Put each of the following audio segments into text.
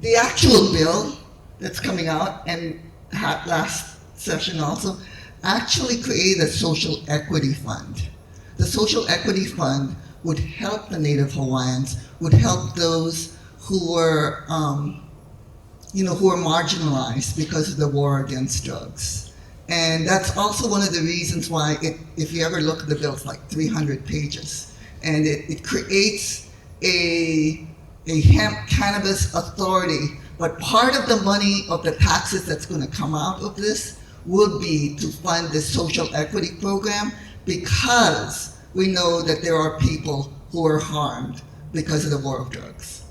the actual bill that's coming out, and last session also, actually create a social equity fund. The social equity fund would help the Native Hawaiians, would help those who were, who are marginalized because of the war against drugs. And that's also one of the reasons why, if you ever look at the bill, it's like 300 pages. And it creates a hemp cannabis authority, but part of the money of the taxes that's going to come out of this would be to fund this social equity program, because we know that there are people who are harmed because of the war of drugs.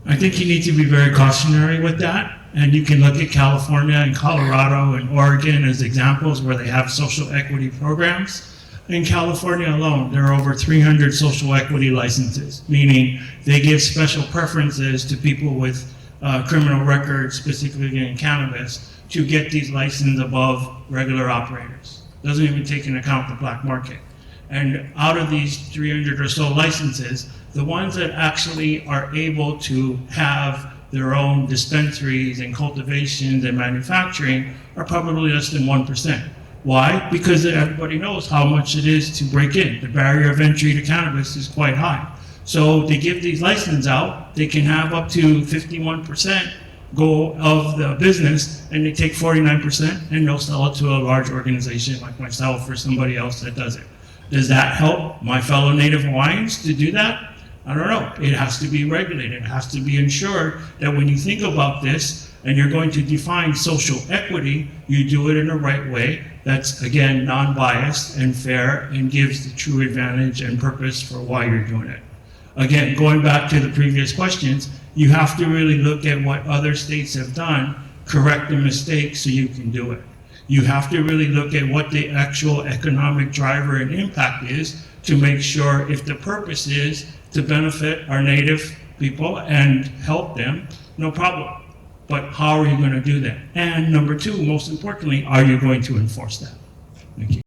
I think you need to be very cautionary with that. And you can look at California and Colorado and Oregon as examples where they have social equity programs. In California alone, there are over 300 social equity licenses, meaning they give special preferences to people with criminal records, specifically in cannabis, to get these licenses above regular operators. Doesn't even take into account the black market. And out of these 300 or so licenses, the ones that actually are able to have their own dispensaries and cultivations and manufacturing are probably less than 1%. Why? Because everybody knows how much it is to break in. The barrier of entry to cannabis is quite high. So they give these licenses out, they can have up to 51% go of the business, and they take 49% and they'll sell it to a large organization like myself or somebody else that does it. Does that help my fellow Native Hawaiians to do that? I don't know. It has to be regulated. It has to be ensured that when you think about this and you're going to define social equity, you do it in the right way that's, again, non-biased and fair and gives the true advantage and purpose for why you're doing it. Again, going back to the previous questions, you have to really look at what other states have done, correct the mistakes so you can do it. You have to really look at what the actual economic driver and impact is to make sure if the purpose is to benefit our Native people and help them, no problem. But how are you going to do that? And number two, most importantly, are you going to enforce that? Thank you.